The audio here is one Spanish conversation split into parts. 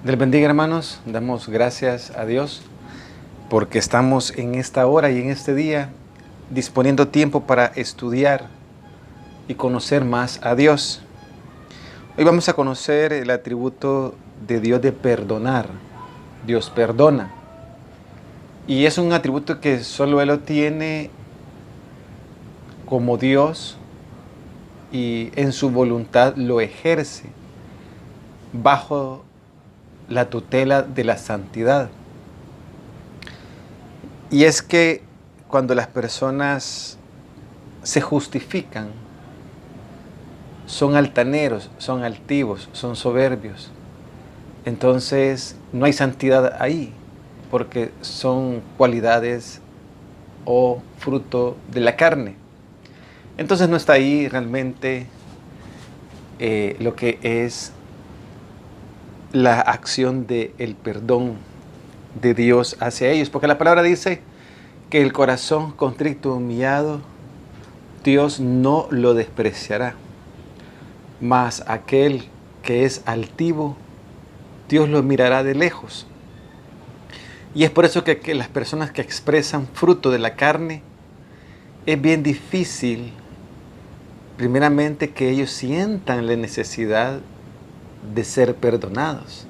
Dios bendiga, hermanos. Damos gracias a Dios porque estamos en esta hora y en este día disponiendo tiempo para estudiar y conocer más a Dios. Hoy vamos a conocer el atributo de Dios de perdonar. Dios perdona. Y es un atributo que solo Él lo tiene como Dios y en su voluntad lo ejerce bajo la tutela de la santidad. Y es que cuando las personas se justifican, son altaneros, son altivos, son soberbios, entonces no hay santidad ahí, porque son cualidades o fruto de la carne. Entonces no está ahí realmente lo que es la acción del perdón de Dios hacia ellos, porque la palabra dice que el corazón contrito y humillado Dios no lo despreciará, mas aquel que es altivo Dios lo mirará de lejos. Y es por eso que las personas que expresan fruto de la carne es bien difícil, primeramente, que ellos sientan la necesidad de ser perdonados.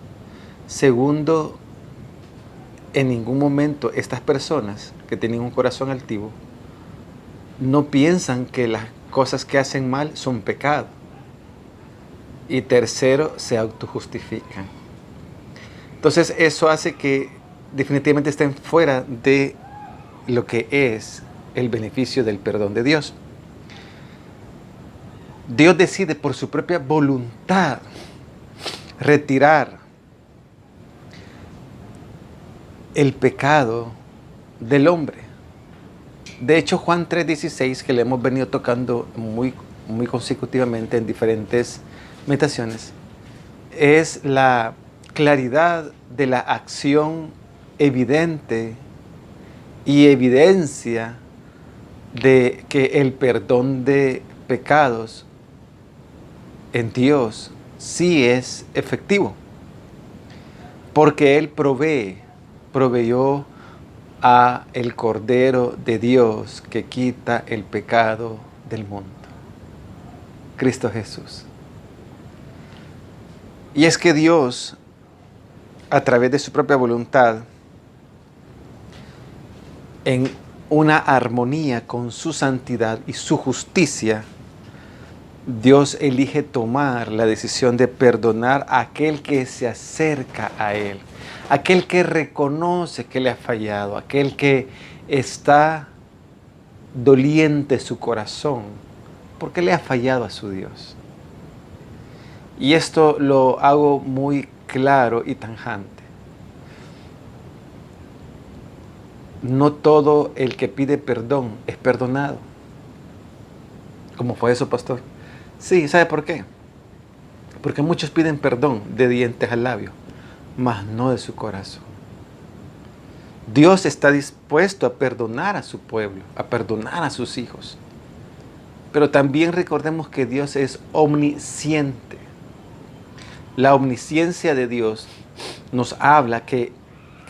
Segundo, en ningún momento estas personas que tienen un corazón altivo no piensan que las cosas que hacen mal son pecado. Y tercero, se autojustifican. Entonces eso hace que definitivamente estén fuera de lo que es el beneficio del perdón de Dios. Dios decide por su propia voluntad retirar el pecado del hombre. De hecho, Juan 3:16, que le hemos venido tocando muy consecutivamente en diferentes meditaciones, es la claridad de la acción evidente y evidencia de que el perdón de pecados en Dios sí es efectivo, porque Él proveyó a el Cordero de Dios que quita el pecado del mundo, Cristo Jesús. Y es que Dios, a través de su propia voluntad, en una armonía con su santidad y su justicia, Dios elige tomar la decisión de perdonar a aquel que se acerca a Él, aquel que reconoce que le ha fallado, aquel que está doliente su corazón porque le ha fallado a su Dios. Y esto lo hago muy claro y tajante. No todo el que pide perdón es perdonado. ¿Cómo fue eso, pastor? Sí, ¿sabe por qué? Porque muchos piden perdón de dientes al labio, mas no de su corazón. Dios está dispuesto a perdonar a su pueblo, a perdonar a sus hijos. Pero también recordemos que Dios es omnisciente. La omnisciencia de Dios nos habla que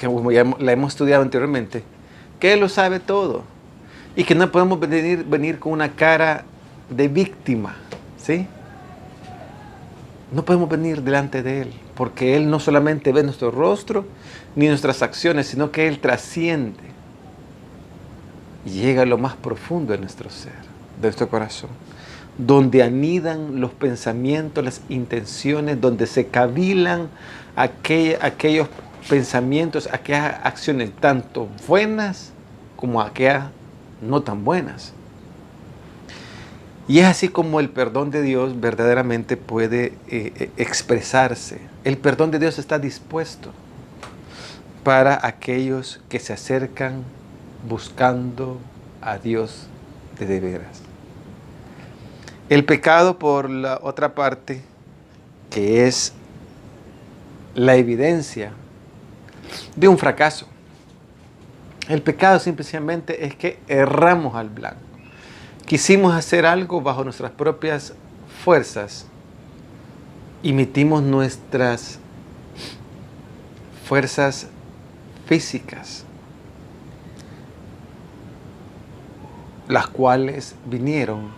como ya la hemos estudiado anteriormente, que Él lo sabe todo y que no podemos venir con una cara de víctima, ¿sí? No podemos venir delante de Él, porque Él no solamente ve nuestro rostro ni nuestras acciones, sino que Él trasciende y llega a lo más profundo de nuestro ser, de nuestro corazón, donde anidan los pensamientos, las intenciones, donde se cavilan aquellos pensamientos, aquellas acciones, tanto buenas como aquellas no tan buenas. Y es así como el perdón de Dios verdaderamente puede expresarse. El perdón de Dios está dispuesto para aquellos que se acercan buscando a Dios de veras. El pecado, por la otra parte, que es la evidencia de un fracaso. El pecado simplemente es que erramos al blanco. Quisimos hacer algo bajo nuestras propias fuerzas. Emitimos nuestras fuerzas físicas, las cuales vinieron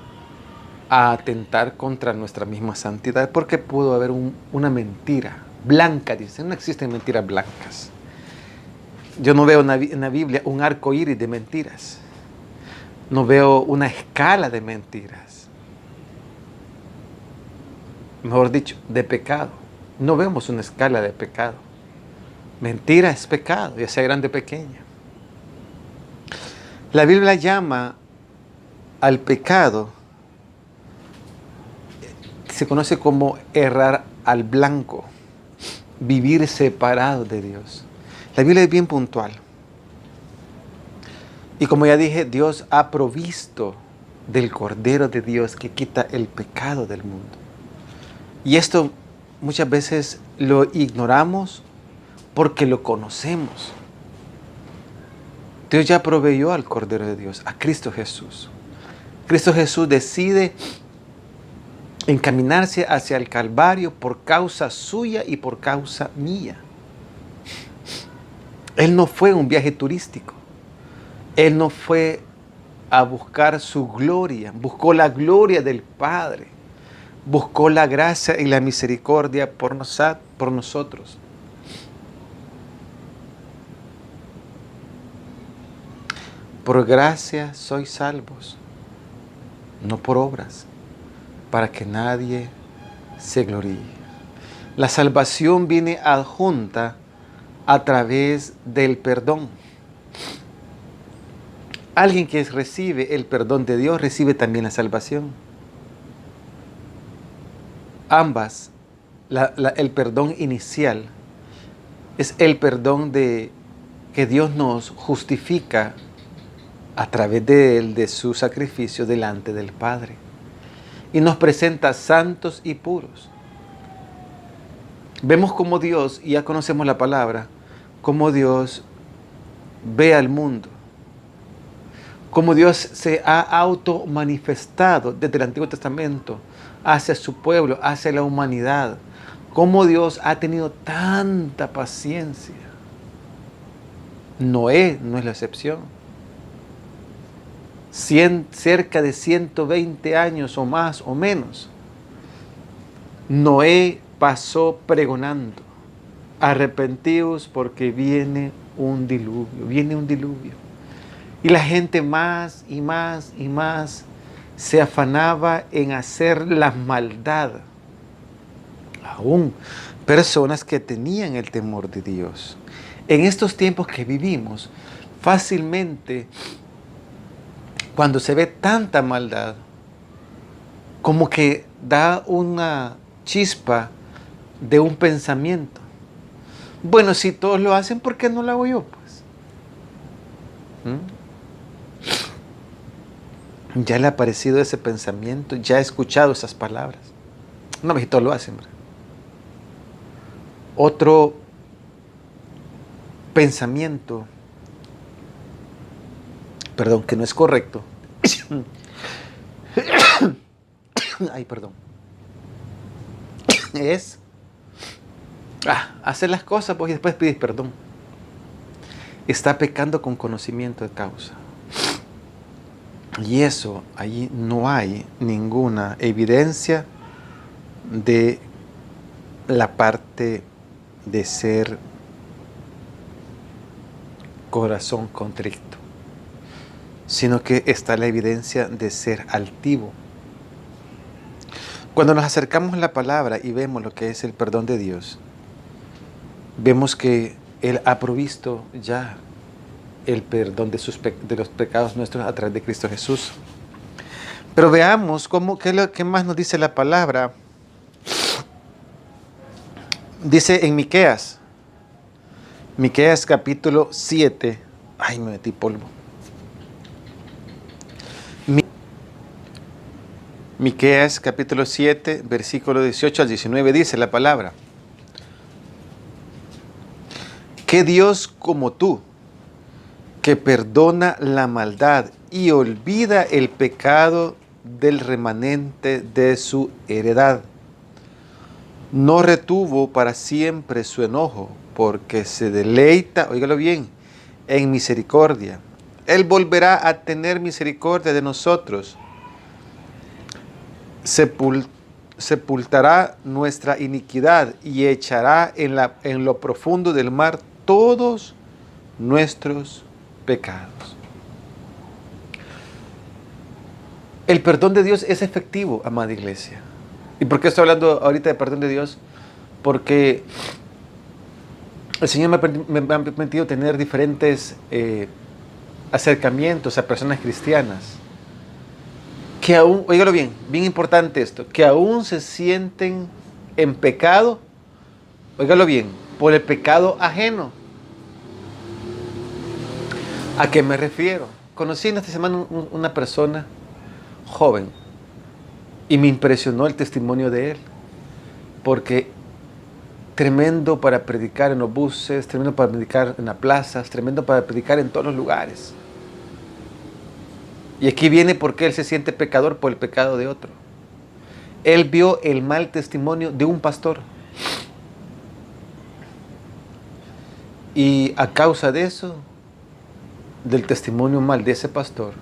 a atentar contra nuestra misma santidad, porque pudo haber una mentira blanca, dicen. No existen mentiras blancas. Yo no veo en la Biblia un arco iris de mentiras. No veo una escala de mentiras. Mejor dicho, de pecado. No vemos una escala de pecado. Mentira es pecado, ya sea grande o pequeña. La Biblia llama al pecado, se conoce como errar al blanco, vivir separado de Dios. La Biblia es bien puntual. Y como ya dije, Dios ha provisto del Cordero de Dios que quita el pecado del mundo. Y esto muchas veces lo ignoramos porque lo conocemos. Dios ya proveyó al Cordero de Dios, a Cristo Jesús. Cristo Jesús decide encaminarse hacia el Calvario por causa suya y por causa mía. Él no fue un viaje turístico. Él no fue a buscar su gloria. Buscó la gloria del Padre. Buscó la gracia y la misericordia por nosotros. Por gracia sois salvos, no por obras, para que nadie se gloríe. La salvación viene adjunta a través del perdón. Alguien que recibe el perdón de Dios recibe también la salvación. Ambas, el perdón inicial es el perdón que Dios nos justifica a través de él, de su sacrificio delante del Padre. Y nos presenta santos y puros. Vemos cómo Dios, y ya conocemos la palabra, cómo Dios ve al mundo. Cómo Dios se ha auto manifestado desde el Antiguo Testamento hacia su pueblo, hacia la humanidad. Cómo Dios ha tenido tanta paciencia. Noé no es la excepción. Cerca de 120 años o más o menos, Noé pasó pregonando: arrepentíos porque viene un diluvio. Y la gente más y más y más se afanaba en hacer la maldad. Aún personas que tenían el temor de Dios. En estos tiempos que vivimos, fácilmente, cuando se ve tanta maldad, como que da una chispa de un pensamiento. Bueno, si todos lo hacen, ¿por qué no lo hago yo? Pues? Ya le ha aparecido ese pensamiento, ya he escuchado esas palabras. No, si todos lo hacen. Otro pensamiento, que no es correcto. Ay, perdón. Es hacer las cosas pues, y después pides perdón. Está pecando con conocimiento de causa. Y eso, allí no hay ninguna evidencia de la parte de ser corazón contrito, sino que está la evidencia de ser altivo. Cuando nos acercamos a la palabra y vemos lo que es el perdón de Dios, vemos que Él ha provisto ya el perdón de los pecados nuestros a través de Cristo Jesús. Pero veamos qué es lo que más nos dice la palabra. Dice en Miqueas capítulo 7. Ay, me metí polvo. Miqueas capítulo 7, versículo 18 al 19 dice la palabra: ¿qué Dios como tú, que perdona la maldad y olvida el pecado del remanente de su heredad? No retuvo para siempre su enojo, porque se deleita, óigalo bien, en misericordia. Él volverá a tener misericordia de nosotros. Sepultará nuestra iniquidad y echará en lo profundo del mar todos nuestros pecados. El perdón de Dios es efectivo, amada iglesia. ¿Y por qué estoy hablando ahorita de perdón de Dios? Porque el Señor me ha permitido tener diferentes acercamientos a personas cristianas que aún, óigalo bien, bien importante esto, que aún se sienten en pecado, óigalo bien, por el pecado ajeno. ¿A qué me refiero? Conocí en esta semana una persona joven y me impresionó el testimonio de él, porque tremendo para predicar en los buses, tremendo para predicar en las plazas, tremendo para predicar en todos los lugares. Y aquí viene porque él se siente pecador por el pecado de otro. Él vio el mal testimonio de un pastor. Y a causa de eso, del testimonio mal de ese pastor,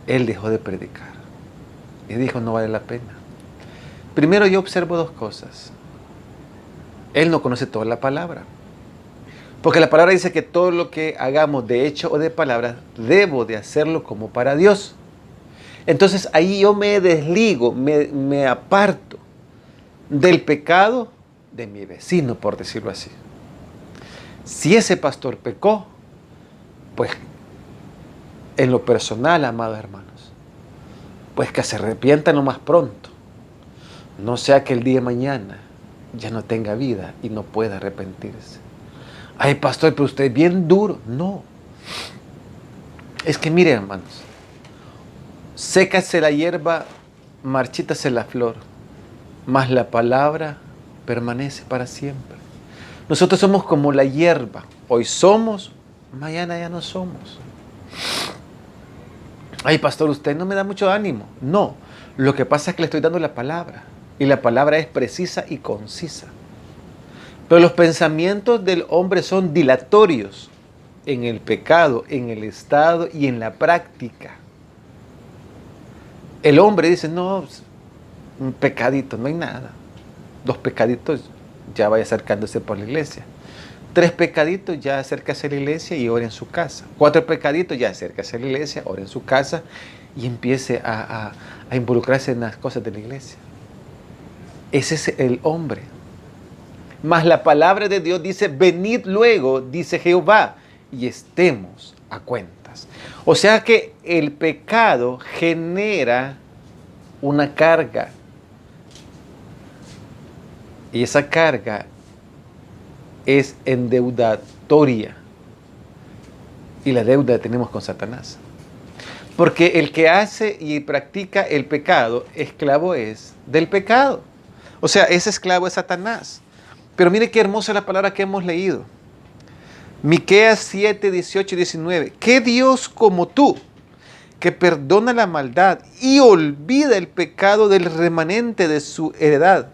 él dejó de predicar. Y dijo, no vale la pena. Primero yo observo dos cosas. Él no conoce toda la palabra. Porque la palabra dice que todo lo que hagamos de hecho o de palabra, debo de hacerlo como para Dios. Entonces ahí yo me desligo, me aparto del pecado de mi vecino, por decirlo así. Si ese pastor pecó, pues en lo personal, amados hermanos, pues que se arrepienta lo más pronto. No sea que el día de mañana ya no tenga vida y no pueda arrepentirse. Ay, pastor, pero usted es bien duro. No. Es que mire, hermanos, sécase la hierba, marchítase la flor, mas la palabra permanece para siempre. Nosotros somos como la hierba. Hoy somos, mañana ya no somos. Ay, pastor, usted no me da mucho ánimo. No, lo que pasa es que le estoy dando la palabra. Y la palabra es precisa y concisa. Pero los pensamientos del hombre son dilatorios en el pecado, en el estado y en la práctica. El hombre dice, no, un pecadito, no hay nada. 2 pecaditos, ya vaya acercándose por la iglesia. 3 pecaditos, ya acércase a la iglesia y ore en su casa. 4 pecaditos, ya acércase a la iglesia, ore en su casa y empiece a involucrarse en las cosas de la iglesia. Ese es el hombre. Mas la palabra de Dios dice, venid luego, dice Jehová, y estemos a cuentas. O sea que el pecado genera una carga. Y esa carga es endeudatoria. Y la deuda la tenemos con Satanás. Porque el que hace y practica el pecado, esclavo es del pecado. O sea, ese esclavo es Satanás. Pero mire qué hermosa la palabra que hemos leído. Miqueas 7, 18 y 19. ¿Qué Dios como tú, que perdona la maldad y olvida el pecado del remanente de su heredad,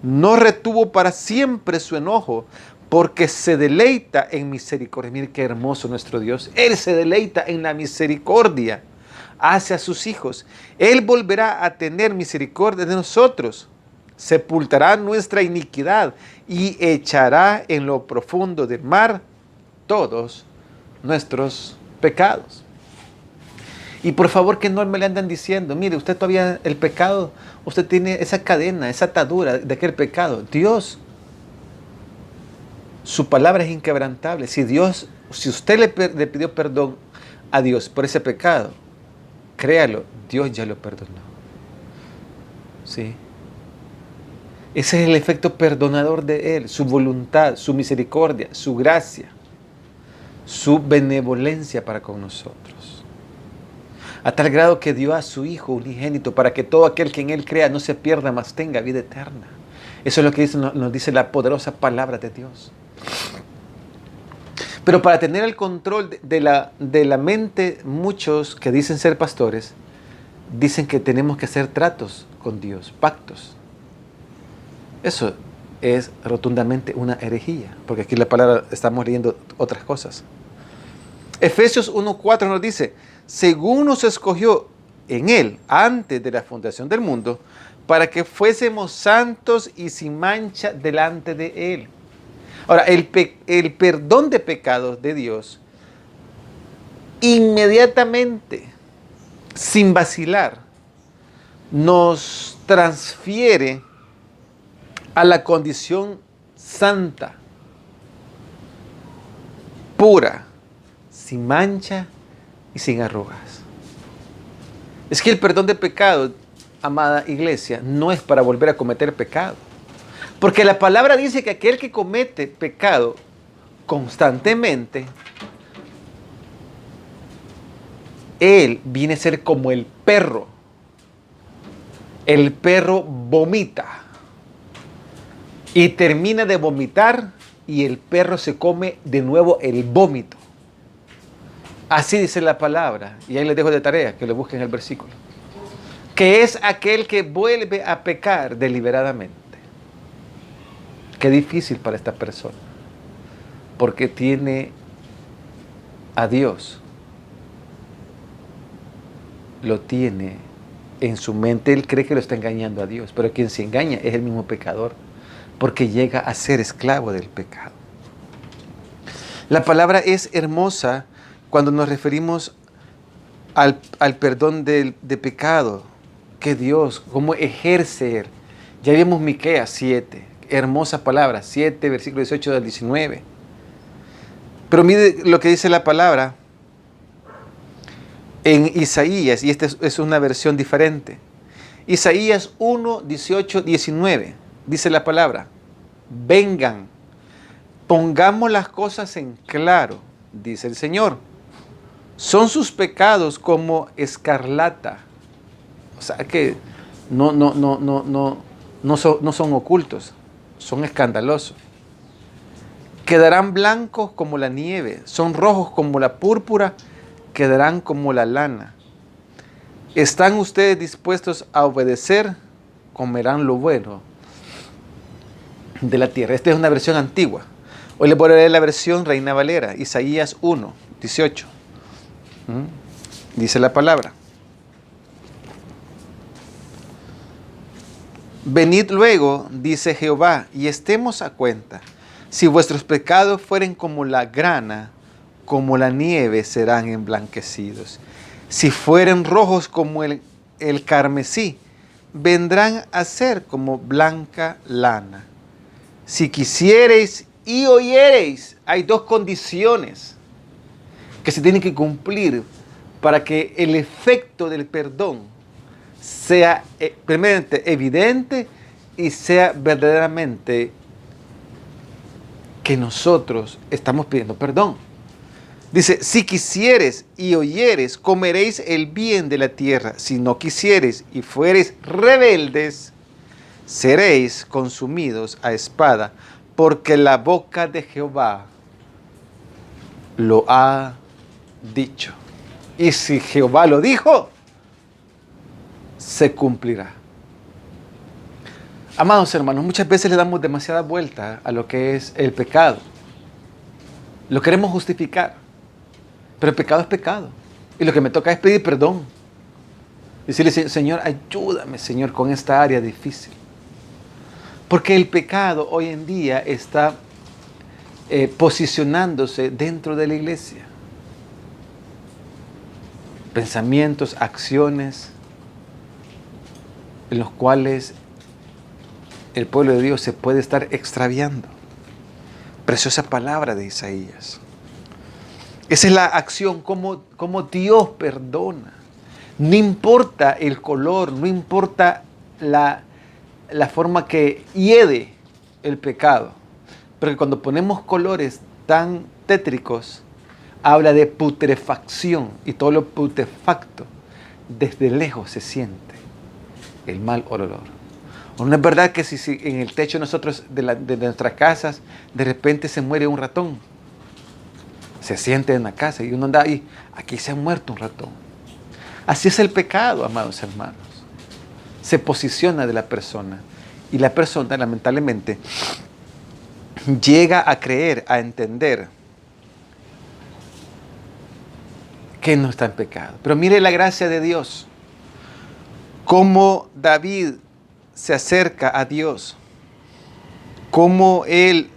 no retuvo para siempre su enojo, porque se deleita en misericordia? Mire qué hermoso nuestro Dios. Él se deleita en la misericordia hacia sus hijos. Él volverá a tener misericordia de nosotros. Sepultará nuestra iniquidad y echará en lo profundo del mar todos nuestros pecados. Y por favor que no me le andan diciendo, mire, usted todavía el pecado, usted tiene esa cadena, esa atadura de aquel pecado. Dios, su palabra es inquebrantable. Si usted le pidió perdón a Dios por ese pecado, créalo, Dios ya lo perdonó. ¿Sí? Ese es el efecto perdonador de Él, su voluntad, su misericordia, su gracia, su benevolencia para con nosotros. A tal grado que dio a su Hijo unigénito para que todo aquel que en Él crea no se pierda, mas tenga vida eterna. Eso es lo que nos dice la poderosa palabra de Dios. Pero para tener el control de la mente, muchos que dicen ser pastores, dicen que tenemos que hacer tratos con Dios, pactos. Eso es rotundamente una herejía, porque aquí la palabra estamos leyendo otras cosas. Efesios 1:4 nos dice, según nos escogió en Él antes de la fundación del mundo, para que fuésemos santos y sin mancha delante de Él. Ahora, el perdón de pecados de Dios, inmediatamente, sin vacilar, nos transfiere a la condición santa, pura, sin mancha y sin arrugas. Es que el perdón de pecado, amada iglesia, no es para volver a cometer pecado. Porque la palabra dice que aquel que comete pecado constantemente, él viene a ser como el perro. El perro vomita y termina de vomitar y el perro se come de nuevo el vómito. Así dice la palabra, y ahí les dejo de tarea que lo busquen en el versículo, que es aquel que vuelve a pecar deliberadamente. Qué difícil para esta persona, porque tiene a Dios, lo tiene en su mente. Él cree que lo está engañando a Dios, pero quien se engaña es el mismo pecador, porque llega a ser esclavo del pecado. La palabra es hermosa cuando nos referimos al perdón de pecado, que Dios, cómo ejerce Él. Ya vimos Miqueas 7, hermosa palabra, 7, versículo 18 al 19. Pero mire lo que dice la palabra en Isaías, y esta es una versión diferente. Isaías 1, 18, 19, dice la palabra, vengan, pongamos las cosas en claro, dice el Señor. Son sus pecados como escarlata. O sea que no son ocultos, son escandalosos. Quedarán blancos como la nieve, son rojos como la púrpura, quedarán como la lana. ¿Están ustedes dispuestos a obedecer? Comerán lo bueno de la tierra. Esta es una versión antigua. Hoy les voy a leer la versión Reina Valera, Isaías 1, 18. Dice la palabra. Venid luego, dice Jehová, y estemos a cuenta. Si vuestros pecados fueren como la grana, como la nieve serán emblanquecidos. Si fueren rojos como el carmesí, vendrán a ser como blanca lana. Si quisiereis y oyereis, hay dos condiciones que se tienen que cumplir para que el efecto del perdón sea primeramente evidente y sea verdaderamente que nosotros estamos pidiendo perdón. Dice, si quisieres y oyeres, comeréis el bien de la tierra. Si no quisieres y fuereis rebeldes, seréis consumidos a espada, porque la boca de Jehová lo ha dicho. Y si Jehová lo dijo, se cumplirá. Amados hermanos, muchas veces le damos demasiada vuelta a lo que es el pecado. Lo queremos justificar, pero el pecado es pecado. Y lo que me toca es pedir perdón. Decirle, Señor, ayúdame, Señor, con esta área difícil. Porque el pecado hoy en día está posicionándose dentro de la iglesia. Pensamientos, acciones, en los cuales el pueblo de Dios se puede estar extraviando. Preciosa palabra de Isaías. Esa es la acción, como Dios perdona. No importa el color, no importa la forma que hiede el pecado. Porque cuando ponemos colores tan tétricos, habla de putrefacción, y todo lo putrefacto desde lejos se siente el mal olor. ¿O no es verdad que si en el techo nosotros de nuestras casas de repente se muere un ratón? Se siente en la casa y uno anda ahí, aquí se ha muerto un ratón. Así es el pecado, amados hermanos. Se posiciona de la persona Y la persona, lamentablemente, llega a creer, a entender que no está en pecado. Pero mire la gracia de Dios. Cómo David se acerca a Dios. Cómo él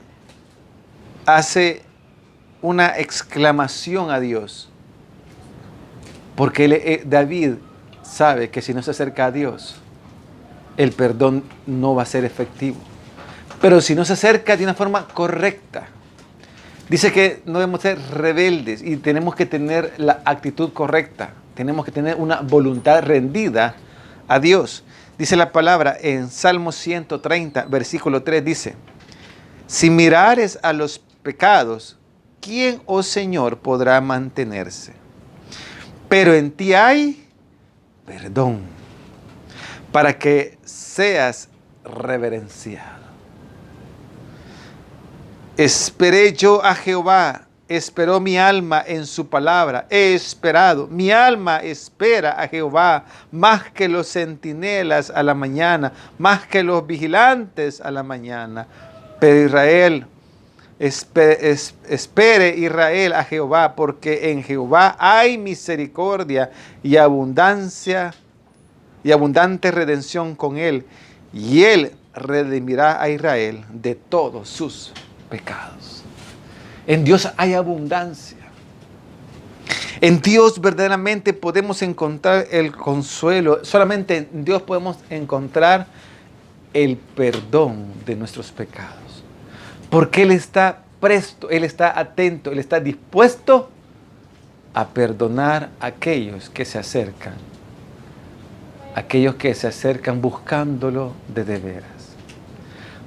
hace una exclamación a Dios. Porque David sabe que si no se acerca a Dios, el perdón no va a ser efectivo. Pero si no se acerca de una forma correcta, dice que no debemos ser rebeldes y tenemos que tener la actitud correcta. Tenemos que tener una voluntad rendida a Dios. Dice la palabra en Salmo 130, versículo 3, dice: si mirares a los pecados, ¿quién, oh Señor, podrá mantenerse? Pero en ti hay perdón, para que seas reverenciado. Esperé yo a Jehová, esperó mi alma en su palabra. He esperado, mi alma espera a Jehová, más que los centinelas a la mañana, más que los vigilantes a la mañana. Pero Israel, espere Israel a Jehová, porque en Jehová hay misericordia y abundancia y abundante redención con él, y él redimirá a Israel de todos sus pecados. En Dios hay abundancia. En Dios verdaderamente podemos encontrar el consuelo. Solamente en Dios podemos encontrar el perdón de nuestros pecados. Porque Él está presto, Él está atento, Él está dispuesto a perdonar a aquellos que se acercan. Aquellos que se acercan buscándolo de veras.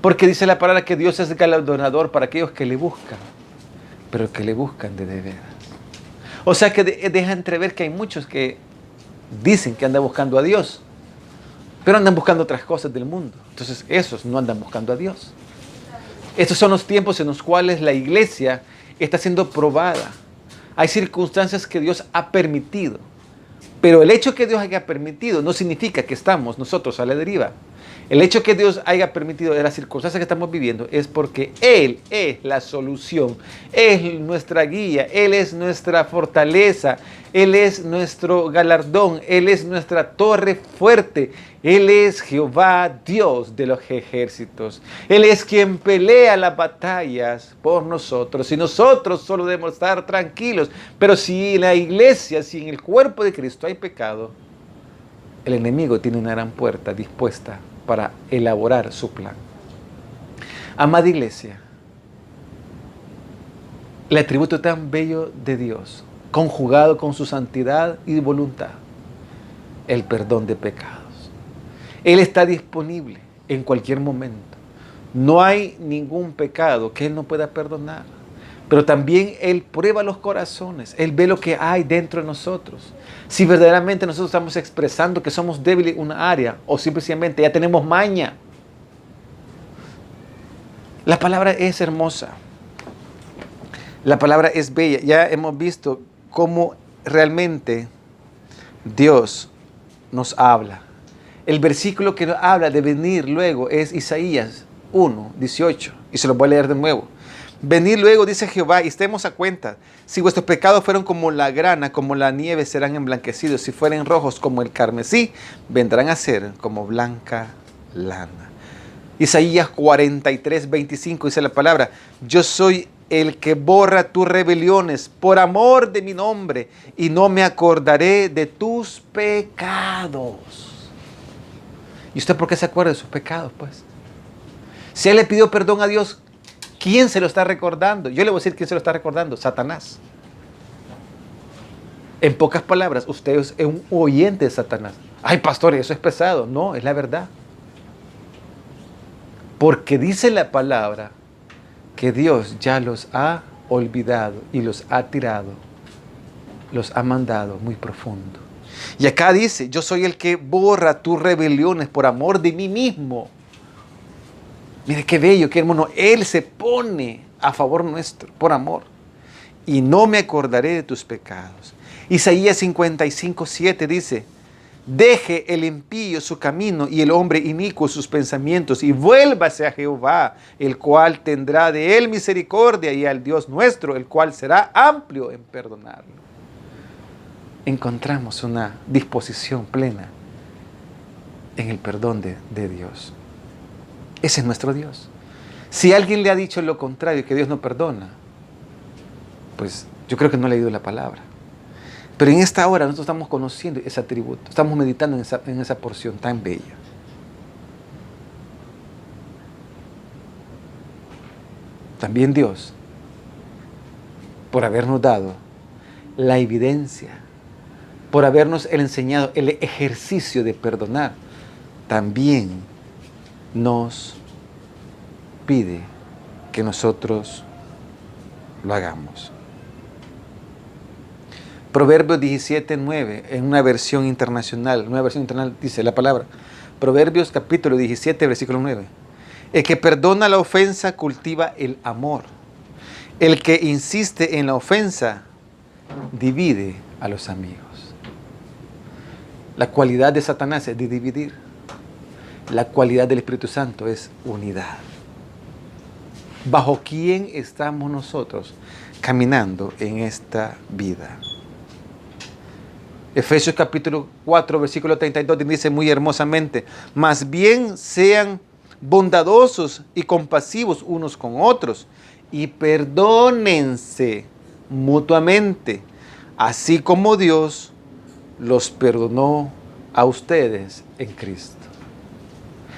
Porque dice la palabra que Dios es galardonador para aquellos que le buscan, pero que le buscan de veras. O sea que deja entrever que hay muchos que dicen que andan buscando a Dios, pero andan buscando otras cosas del mundo. Entonces esos no andan buscando a Dios. Estos son los tiempos en los cuales la iglesia está siendo probada. Hay circunstancias que Dios ha permitido, pero el hecho que Dios haya permitido no significa que estamos nosotros a la deriva. El hecho que Dios haya permitido de las circunstancias que estamos viviendo es porque Él es la solución, es nuestra guía, Él es nuestra fortaleza, Él es nuestro galardón, Él es nuestra torre fuerte, Él es Jehová, Dios de los ejércitos. Él es quien pelea las batallas por nosotros y nosotros solo debemos estar tranquilos. Pero si en la iglesia, si en el cuerpo de Cristo hay pecado, el enemigo tiene una gran puerta dispuesta para elaborar su plan. Amada iglesia, el atributo tan bello de Dios, conjugado con su santidad y voluntad, el perdón de pecados. Él está disponible en cualquier momento. No hay ningún pecado que Él no pueda perdonar. Pero también Él prueba los corazones. Él ve lo que hay dentro de nosotros. Si verdaderamente nosotros estamos expresando que somos débiles en una área o simplemente ya tenemos maña. La palabra es hermosa. La palabra es bella. Ya hemos visto cómo realmente Dios nos habla. El versículo que nos habla de venir luego es Isaías 1:18. Y se lo voy a leer de nuevo. Venid luego, dice Jehová, y estemos a cuenta. Si vuestros pecados fueron como la grana, como la nieve, serán emblanquecidos. Si fueren rojos como el carmesí, vendrán a ser como blanca lana. Isaías 43:25 dice la palabra: yo soy el que borra tus rebeliones por amor de mi nombre, y no me acordaré de tus pecados. ¿Y usted por qué se acuerda de sus pecados, pues? Si él le pidió perdón a Dios, ¿quién se lo está recordando? Yo le voy a decir quién se lo está recordando: Satanás. En pocas palabras, usted es un oyente de Satanás. Ay, pastor, eso es pesado. No, es la verdad. Porque dice la palabra que Dios ya los ha olvidado y los ha tirado, los ha mandado muy profundo. Y acá dice: yo soy el que borra tus rebeliones por amor de mí mismo. Mire qué bello, qué hermoso. Él se pone a favor nuestro, por amor. Y no me acordaré de tus pecados. Isaías 55:7 dice: Deje el impío su camino y el hombre inicuo sus pensamientos y vuélvase a Jehová, el cual tendrá de él misericordia, y al Dios nuestro, el cual será amplio en perdonarlo. Encontramos una disposición plena en el perdón de Dios. Ese es nuestro Dios. Si alguien le ha dicho lo contrario, que Dios no perdona, pues yo creo que no ha leído la palabra. Pero en esta hora nosotros estamos conociendo ese atributo, estamos meditando en esa porción tan bella. También Dios, por habernos dado la evidencia, por habernos enseñado el ejercicio de perdonar, también nos pide que nosotros lo hagamos. Proverbios 17:9, en una versión internacional, dice la palabra. Proverbios capítulo 17, versículo 9. El que perdona la ofensa cultiva el amor. El que insiste en la ofensa divide a los amigos. La cualidad de Satanás es de dividir. La cualidad del Espíritu Santo es unidad. ¿Bajo quién estamos nosotros caminando en esta vida? Efesios capítulo 4, versículo 32 dice muy hermosamente: más bien sean bondadosos y compasivos unos con otros y perdónense mutuamente, así como Dios los perdonó a ustedes en Cristo.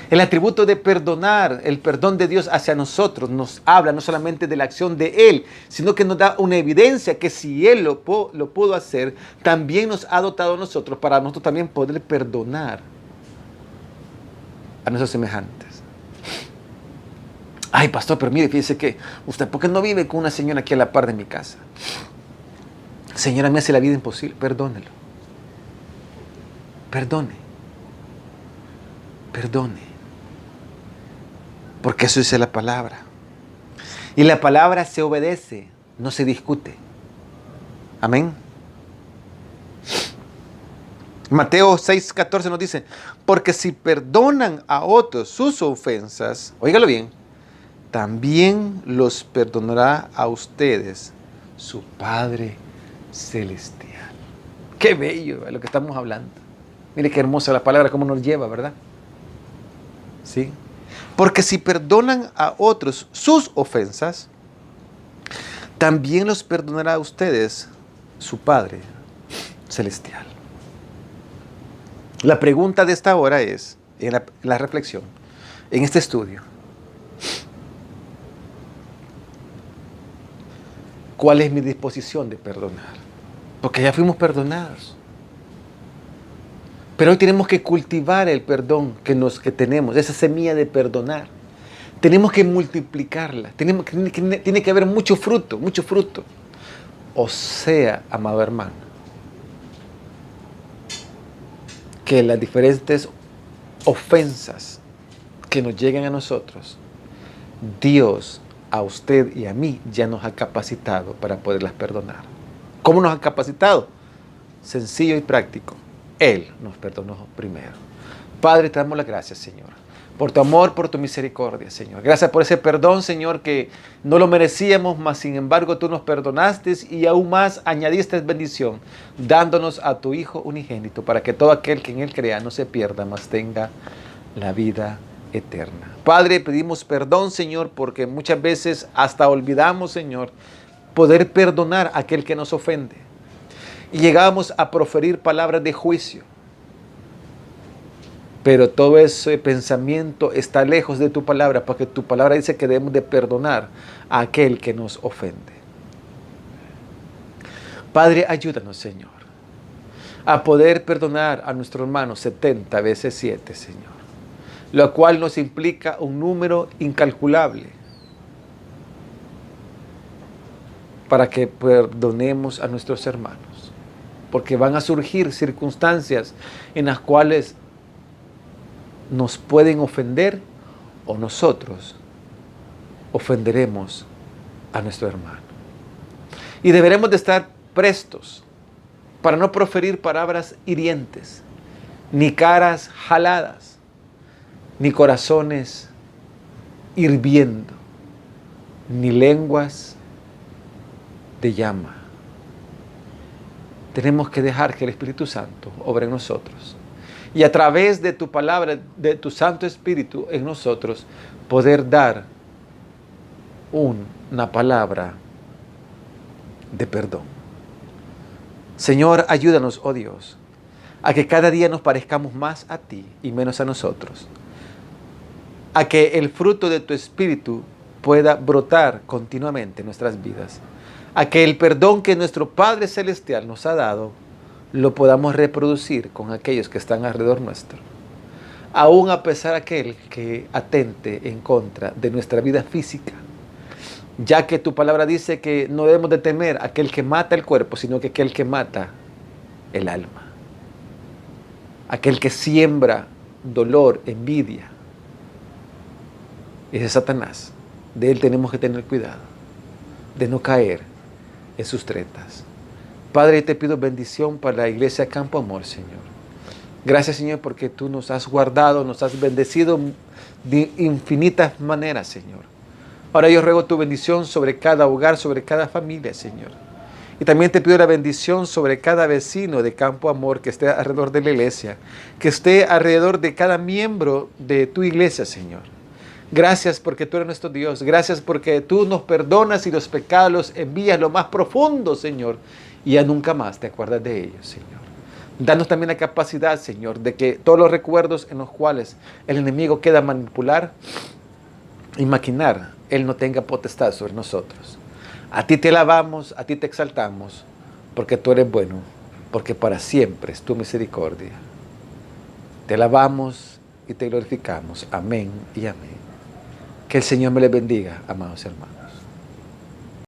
El atributo de perdonar, el perdón de Dios hacia nosotros, nos habla no solamente de la acción de Él, sino que nos da una evidencia que si Él lo pudo hacer, también nos ha dotado a nosotros para nosotros también poder perdonar a nuestros semejantes. Ay, pastor, pero mire, fíjese que usted, ¿por qué no vive con una señora aquí a la par de mi casa? Señora, me hace la vida imposible. Perdónelo. Perdone. Porque eso dice la palabra. Y la palabra se obedece, no se discute. Amén. Mateo 6:14 nos dice: porque si perdonan a otros sus ofensas, óigalo bien, también los perdonará a ustedes su Padre Celestial. Qué bello es lo que estamos hablando. Mire qué hermosa la palabra, cómo nos lleva, ¿verdad? ¿Sí? Porque si perdonan a otros sus ofensas, también los perdonará a ustedes su Padre Celestial. La pregunta de esta hora es, en la reflexión, en este estudio: ¿cuál es mi disposición de perdonar? Porque ya fuimos perdonados. Pero hoy tenemos que cultivar el perdón que tenemos, esa semilla de perdonar. Tenemos que multiplicarla. Tiene que haber mucho fruto, mucho fruto. O sea, amado hermano, que las diferentes ofensas que nos llegan a nosotros, Dios a usted y a mí ya nos ha capacitado para poderlas perdonar. ¿Cómo nos ha capacitado? Sencillo y práctico. Él nos perdonó primero. Padre, te damos las gracias, Señor, por tu amor, por tu misericordia, Señor. Gracias por ese perdón, Señor, que no lo merecíamos, mas sin embargo tú nos perdonaste y aún más añadiste bendición, dándonos a tu Hijo unigénito, para que todo aquel que en Él crea no se pierda, mas tenga la vida eterna. Padre, pedimos perdón, Señor, porque muchas veces hasta olvidamos, Señor, poder perdonar a aquel que nos ofende. Y llegamos a proferir palabras de juicio. Pero todo ese pensamiento está lejos de tu palabra, porque tu palabra dice que debemos de perdonar a aquel que nos ofende. Padre, ayúdanos, Señor, a poder perdonar a nuestro hermano 70 veces 7, Señor. Lo cual nos implica un número incalculable para que perdonemos a nuestros hermanos. Porque van a surgir circunstancias en las cuales nos pueden ofender o nosotros ofenderemos a nuestro hermano. Y deberemos de estar prestos para no proferir palabras hirientes, ni caras jaladas, ni corazones hirviendo, ni lenguas de llama. Tenemos que dejar que el Espíritu Santo obre en nosotros. Y a través de tu palabra, de tu Santo Espíritu en nosotros, poder dar una palabra de perdón. Señor, ayúdanos, oh Dios, a que cada día nos parezcamos más a ti y menos a nosotros. A que el fruto de tu Espíritu pueda brotar continuamente en nuestras vidas. A que el perdón que nuestro Padre Celestial nos ha dado, lo podamos reproducir con aquellos que están alrededor nuestro. Aún a pesar de aquel que atente en contra de nuestra vida física. Ya que tu palabra dice que no debemos de temer a aquel que mata el cuerpo, sino que aquel que mata el alma. Aquel que siembra dolor, envidia. Ese es Satanás. De él tenemos que tener cuidado, de no caer en sus tretas. Padre, te pido bendición para la iglesia Campo Amor, Señor. Gracias, Señor, porque tú nos has guardado, nos has bendecido de infinitas maneras, Señor. Ahora yo ruego tu bendición sobre cada hogar, sobre cada familia, Señor. Y también te pido la bendición sobre cada vecino de Campo Amor que esté alrededor de la iglesia, que esté alrededor de cada miembro de tu iglesia, Señor. Gracias porque tú eres nuestro Dios. Gracias porque tú nos perdonas y los pecados los envías lo más profundo, Señor. Y ya nunca más te acuerdas de ellos, Señor. Danos también la capacidad, Señor, de que todos los recuerdos en los cuales el enemigo queda manipular y maquinar, Él no tenga potestad sobre nosotros. A ti te alabamos, a ti te exaltamos, porque tú eres bueno, porque para siempre es tu misericordia. Te alabamos y te glorificamos. Amén y amén. Que el Señor me les bendiga, amados hermanos.